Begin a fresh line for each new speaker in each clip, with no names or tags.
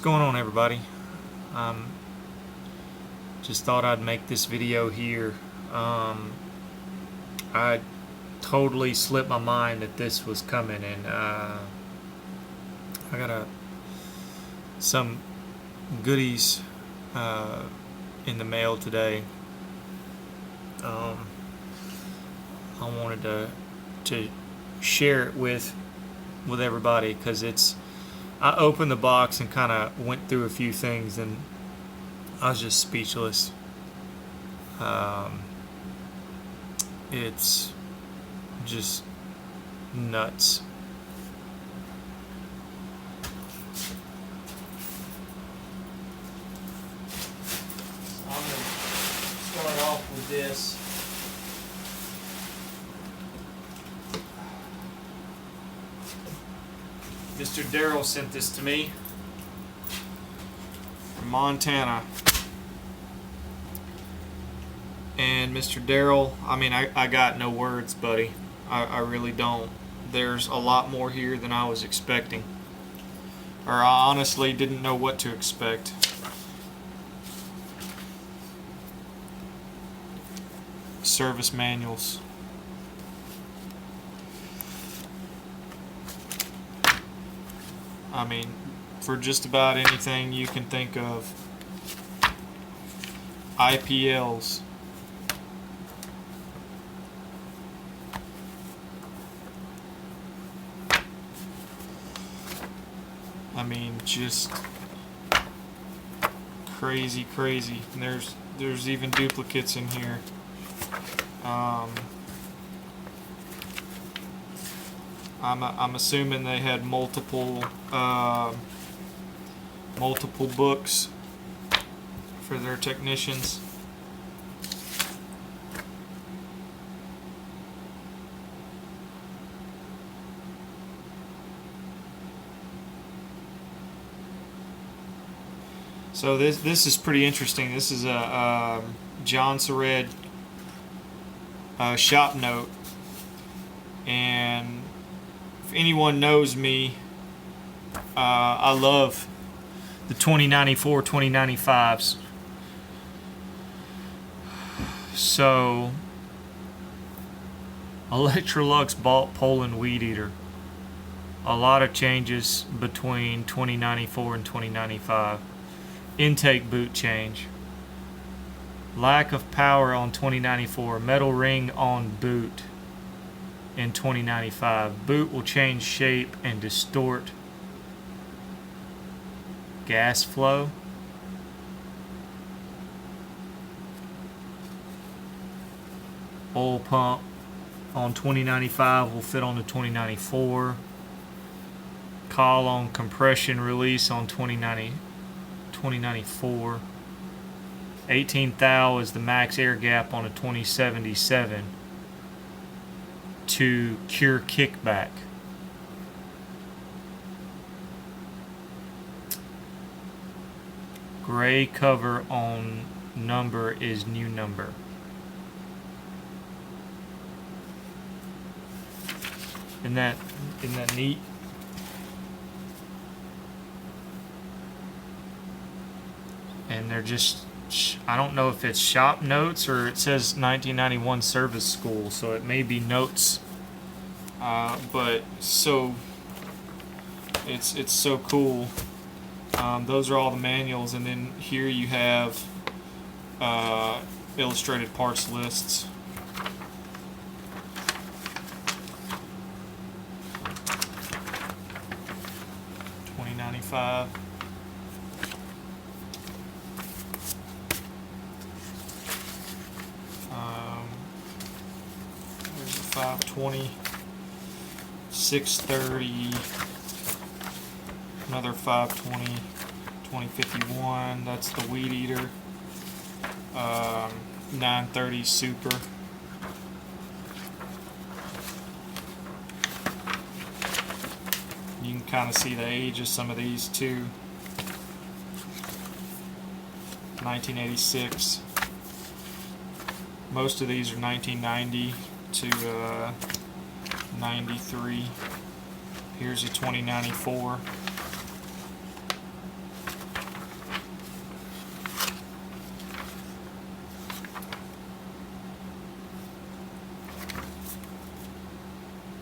going on, everybody? Just thought I'd make this video here. I totally slipped my mind that this was coming, and I got some goodies in the mail today. I wanted to share it with everybody because I opened the box and kind of went through a few things, and I was just speechless. It's just nuts. I'm going to start off with this. Mr. Darrell sent this to me from Montana. And Mr. Darrell, I got no words, buddy. I really don't. There's a lot more here than I was expecting. Or I honestly didn't know what to expect. Service manuals. For just about anything you can think of. IPLs. Just crazy. And there's even duplicates in here. I'm assuming they had multiple books for their technicians. So this is pretty interesting. This is a Jonsered shop note, and if anyone knows me, I love the 2094, 2095s. So Electrolux bought Poland Weed Eater. A lot of changes between 2094 and 2095. Intake boot change. Lack of power on 2094. Metal ring on boot in 2095. Boot will change shape and distort gas flow. Oil pump on 2095 will fit on the 2094. Call on compression release on 2094. 18 thou is the max air gap on a 2077 to cure kickback. Gray cover on number is new number. Isn't that neat? And they're just, I don't know if it's shop notes or it says 1991 service school, so it may be notes. But so it's so cool. Those are all the manuals, and then here you have illustrated parts lists. $20.95. There's a 520, 630, another 520, 2051. That's the Weed Eater. 930 Super. You can kind of see the age of some of these too. 1986. Most of these are 1990 to 93. Here's a 2094.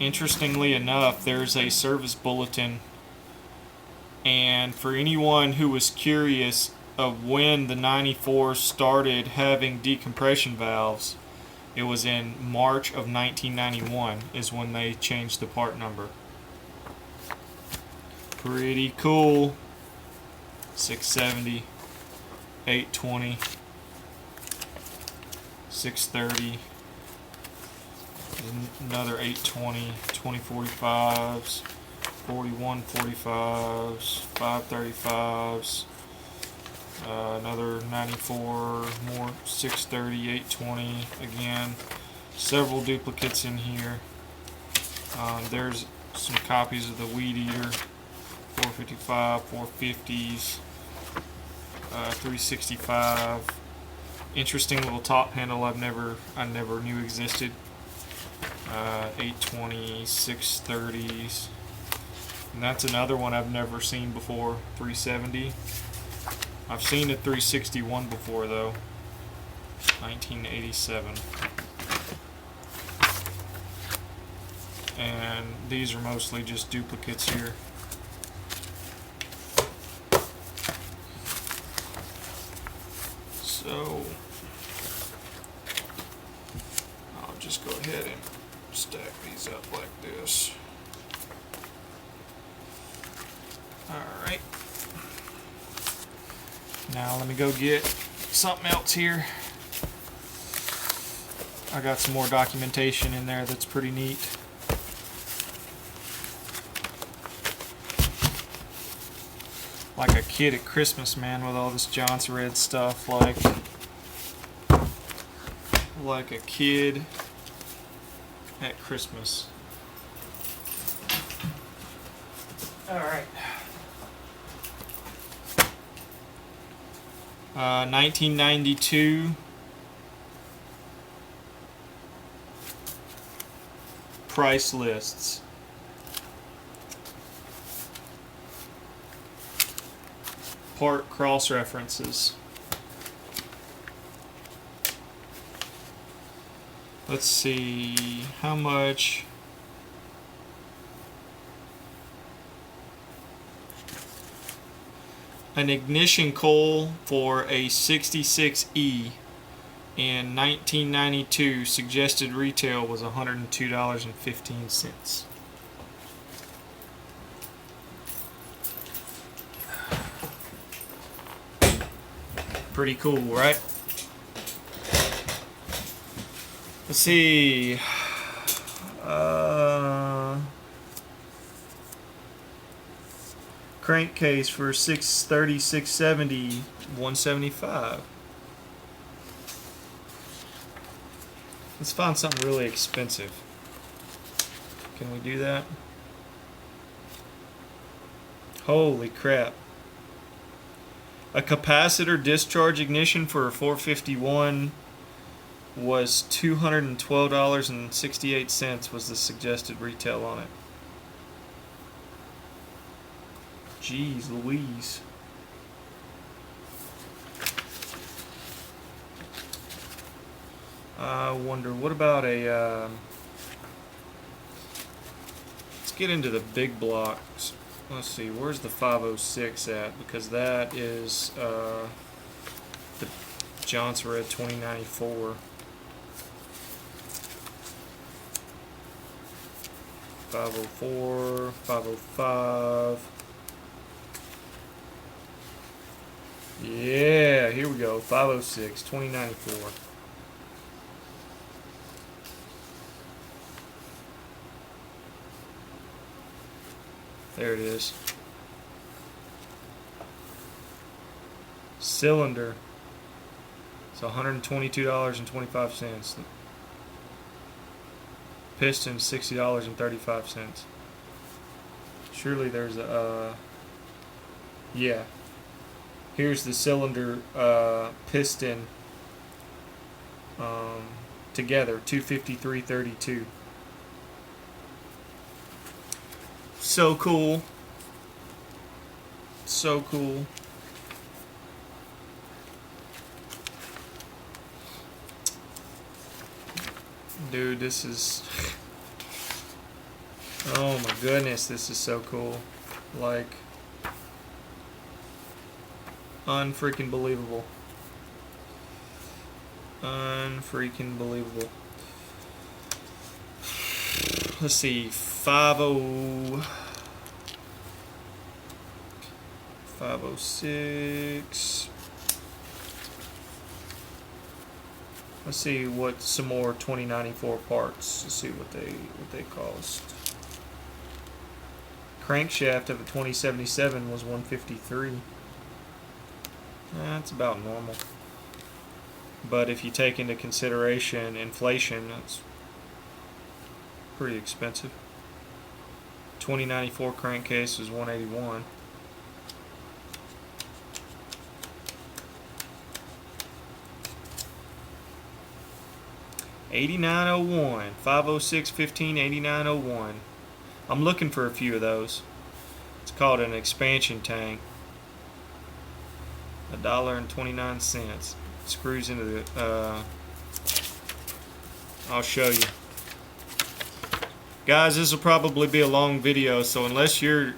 Interestingly enough, there's a service bulletin, and for anyone who was curious of when the 94 started having decompression valves, it was in March of 1991 is when they changed the part number. Pretty cool. 670, 820, 630, another 820, 2045s, 4145s, 535s, another 94, more 630, 820 again. Several duplicates in here. There's some copies of the Weed Eater, 455, 450s, 365. Interesting little top handle I never knew existed. 820, 630s. And that's another one I've never seen before, 370. I've seen a 361 before though, 1987. And these are mostly just duplicates here. So I'll just go ahead and stack these up like this. Alright. Now let me go get something else here. I got some more documentation in there that's pretty neat. Like a kid at Christmas, man, with all this Jonsered stuff, like a kid at Christmas. Alright. 1992 price lists. Part cross references. Let's see how much. An ignition coil for a 66E in 1992 suggested retail was $102.15. Pretty cool, right? Let's see. Crankcase for 630, 670, 175. Let's find something really expensive. Can we do that? Holy crap. A capacitor discharge ignition for a 451 was $212.68 was the suggested retail on it. Jeez Louise. I wonder, what about a, let's get into the big blocks. Let's see, where's the 506 at? Because that is the Jonsered 2094. 504, 505. Yeah, here we go. 506, 2094. There it is. Cylinder. It's $122.25. Piston, $60.35. Surely there's a yeah. Here's the cylinder piston together, $253.32. So cool. So cool. Dude, this is Oh my goodness, this is so cool. Like, unfreaking believable. Unfreaking believable. Let's see, 506. Let's see what some more 2094 parts. Let's see what they cost. Crankshaft of a 2077 was 153. That's about normal. But if you take into consideration inflation, that's pretty expensive. 2094 crankcase was 181. $89.01, 506.15, $89.01. I'm looking for a few of those. It's called an expansion tank. $1.29. Screws into the. I'll show you, guys. This will probably be a long video, so unless you're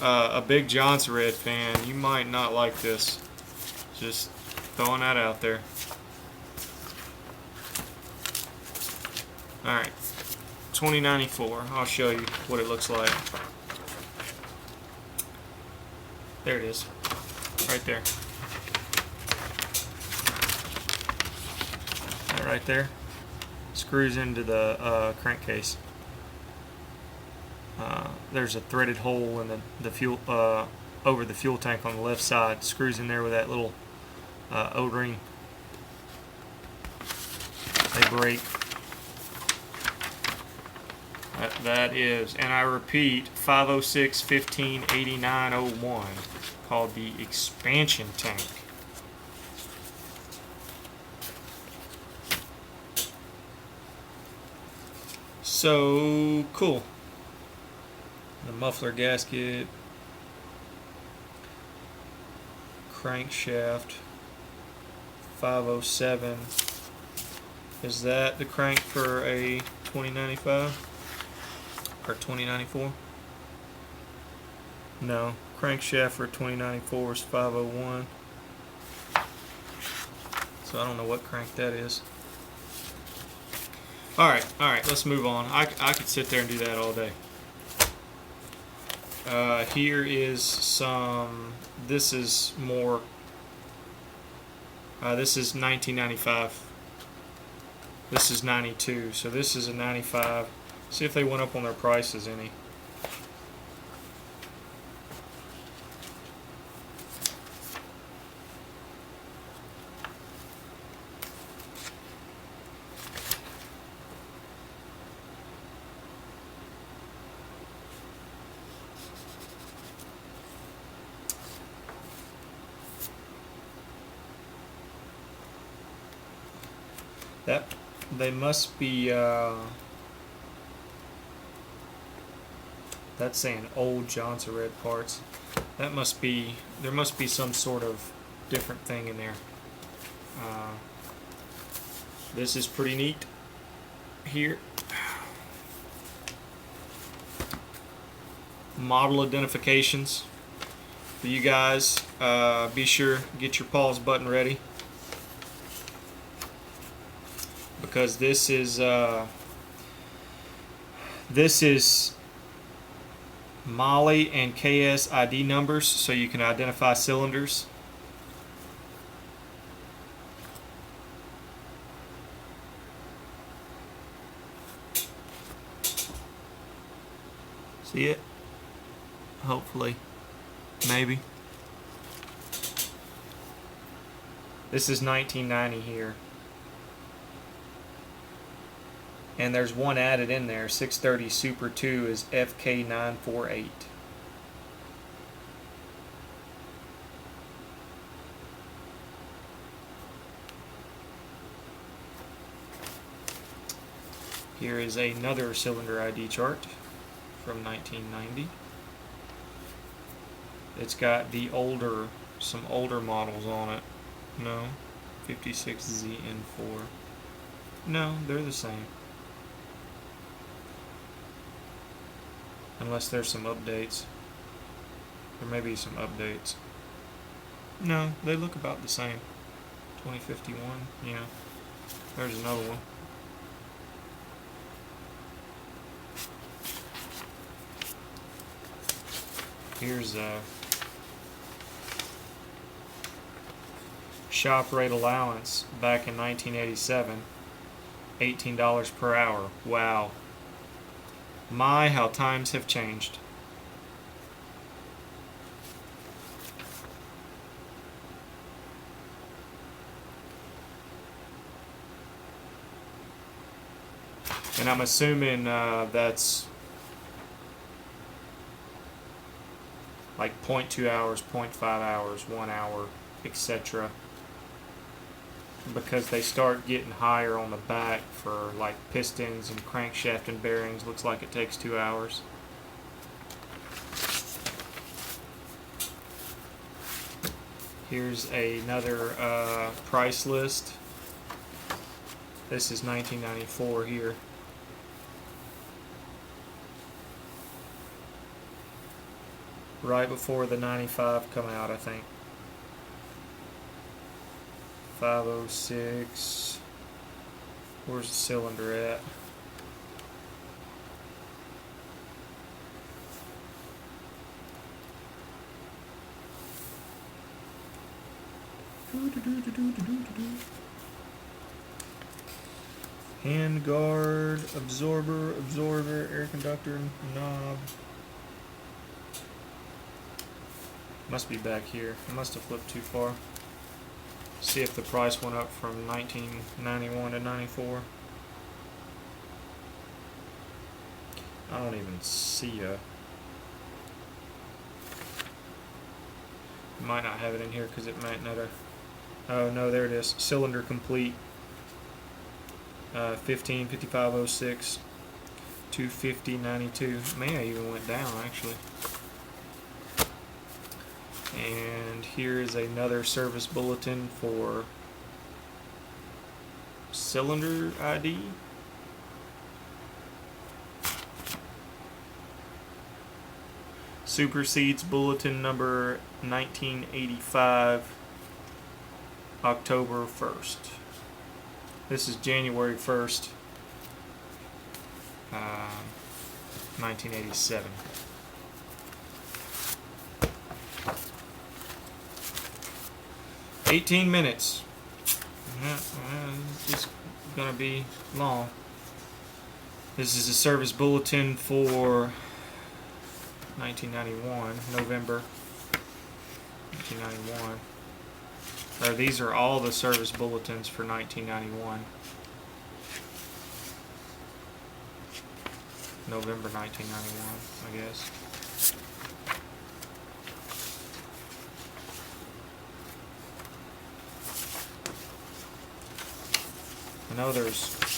a big Jonsered fan, you might not like this. Just throwing that out there. Alright, 2094. I'll show you what it looks like. There it is. Right there. That right there screws into the crankcase. There's a threaded hole in the fuel over the fuel tank on the left side. Screws in there with that little O-ring. They break. That is, and I repeat, 506.15.89.01, called the expansion tank. So cool. The muffler gasket, crankshaft, 507. Is that the crank for a 2095? Or 2094? No, crankshaft for 2094 is 501. So I don't know what crank that is. Alright, let's move on. I could sit there and do that all day. Here is some, this is more, this is 1995. This is 92, so this is a 95. See if they went up on their prices any. That they must be. That's saying old Jonsered parts. That must be. There must be some sort of different thing in there. This is pretty neat. Here, model identifications for you guys. Be sure get your pause button ready, because this is Molly and KS ID numbers, so you can identify cylinders. See it? Hopefully. Maybe. This is 1990 here. And there's one added in there. 630 Super 2 is FK948. Here is another cylinder ID chart from 1990. It's got the older, some older models on it. No, 56ZN4. No, they're the same. Unless there's some updates. There may be some updates. No, they look about the same. 2051, yeah. There's another one. Here's shop rate allowance back in 1987. $18 per hour. Wow. My, how times have changed. And I'm assuming that's like 0.2 hours, 0.5 hours, 1 hour, etc. Because they start getting higher on the back for like pistons and crankshaft and bearings. Looks like it takes 2 hours. Here's another price list. This is 1994 here. Right before the 95 come out, I think. 506. Where's the cylinder at? Hand guard, absorber, air conductor, knob. Must be back here. I must have flipped too far. See if the price went up from 1991 to 94. I don't even see a... Might not have it in here because it might not have... Oh no, there it is. Cylinder complete. 5506, 250.92. May I even went down actually. And here is another service bulletin for cylinder ID. Supersedes bulletin number 1985, October 1st. This is January 1st, 1987. "18 minutes. It's gonna be long. This is a service bulletin for 1991, November 1991. So these are all the service bulletins for 1991. November 1991, I guess.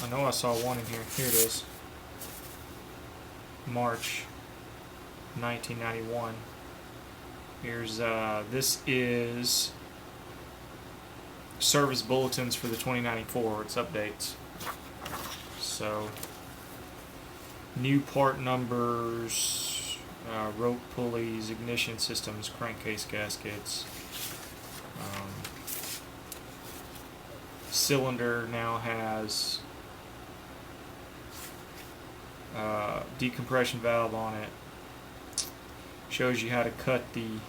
I know I saw one in here. Here it is. March 1991. Here's, this is service bulletins for the 2094. It's updates. So, new part numbers, rope pulleys, ignition systems, crankcase gaskets. Cylinder now has decompression valve on it. Shows you how to cut the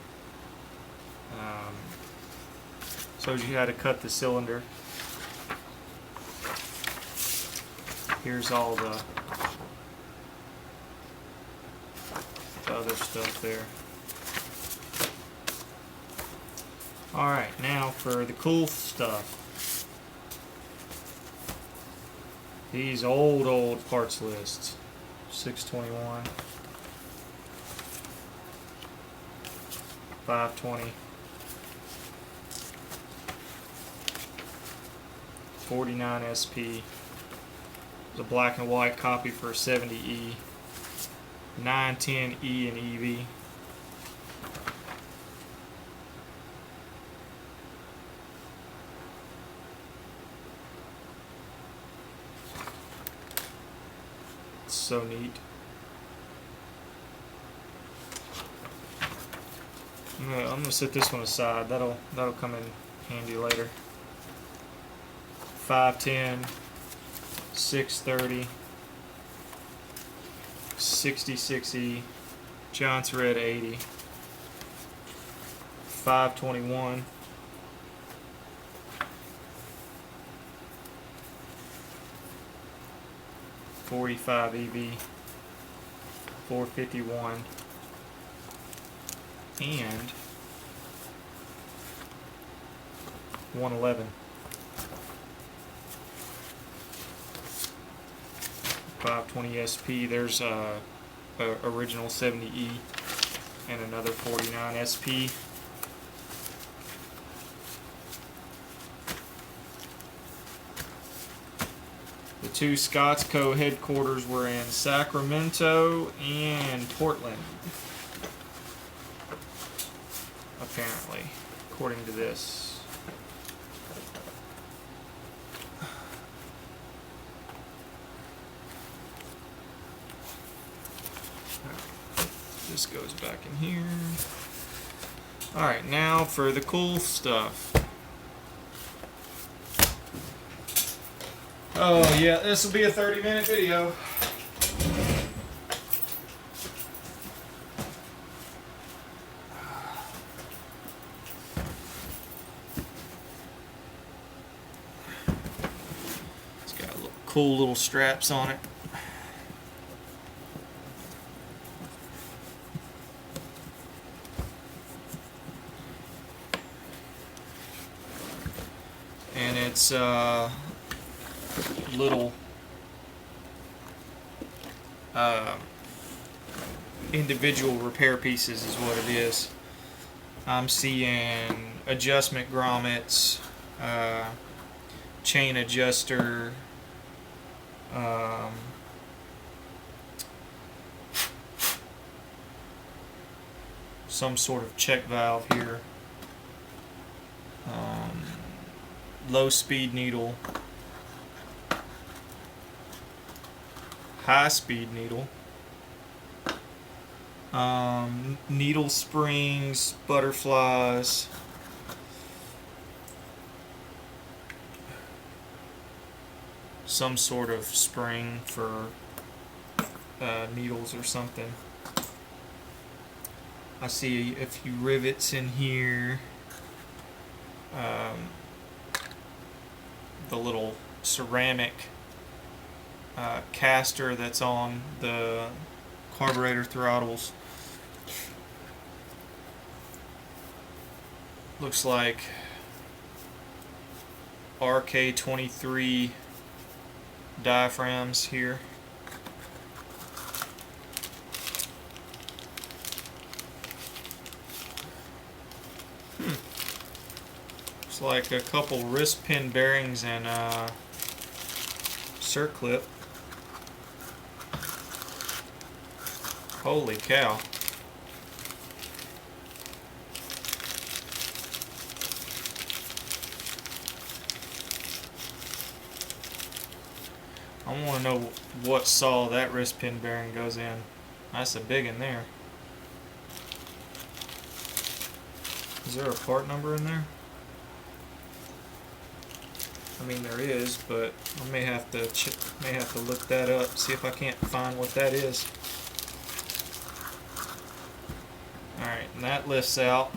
cylinder. Here's all the other stuff there. Alright, now for the cool stuff. These old parts lists. 621, 520, 49 SP. There's a black and white copy for 70E, 910E and EV. So neat. I'm gonna set this one aside. That'll come in handy later. 510, 630, 66E, Jonsered 80, 521, 45 EV, 451, and 111. 520 SP. There's a original 70E and another 49 SP. The two Scotsco headquarters were in Sacramento and Portland, apparently, according to this. This goes back in here. Alright, now for the cool stuff. Oh yeah, this will be a 30-minute video. It's got cool little straps on it. And it's little individual repair pieces is what it is. I'm seeing adjustment grommets, chain adjuster, some sort of check valve here, low speed needle, high speed needle, needle springs, butterflies, some sort of spring for needles or something. I see a few rivets in here. The little ceramic caster that's on the carburetor throttles. Looks like RK23 diaphragms here. Looks like a couple wrist pin bearings and circlip. Holy cow. I want to know what saw that wrist pin bearing goes in. That's a big one there. Is there a part number in there? I mean there is, but I may have to look that up, see if I can't find what that is. Alright, and that lifts out.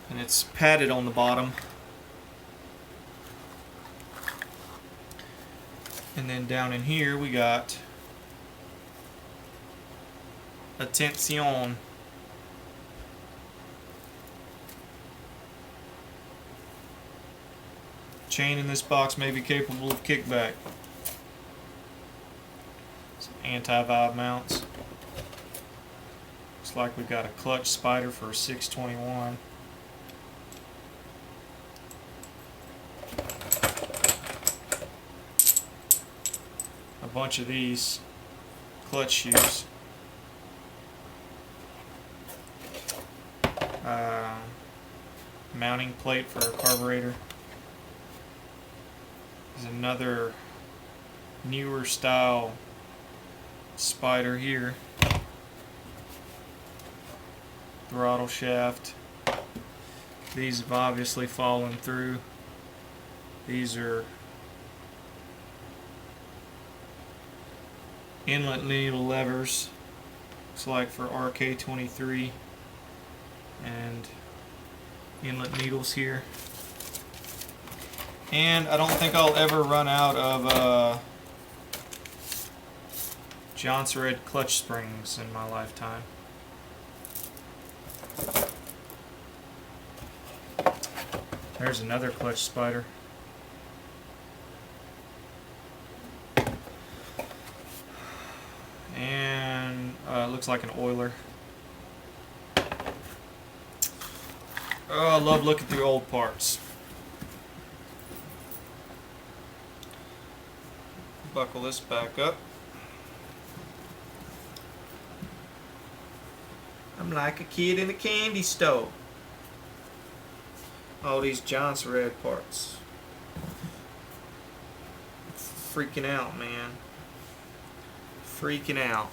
And it's padded on the bottom. And then down in here we got attention. Chain in this box may be capable of kickback. Some anti-vibe mounts. Looks like we got a clutch spider for a 621. A bunch of these clutch shoes. Mounting plate for a carburetor. There's another newer style spider here. throttle shaft. These have obviously fallen through. These are inlet needle levers. Looks like for RK23, and inlet needles here. And I don't think I'll ever run out of Jonsered clutch springs in my lifetime. There's another clutch spider. And looks like an oiler. Oh, I love looking through old parts. Buckle this back up. I'm like a kid in a candy store. All these Jonsered parts. Freaking out, man. Freaking out.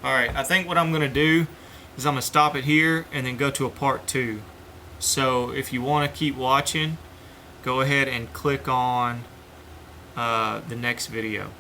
Alright, I think what I'm going to do is I'm going to stop it here and then go to a part 2. So if you want to keep watching, go ahead and click on the next video.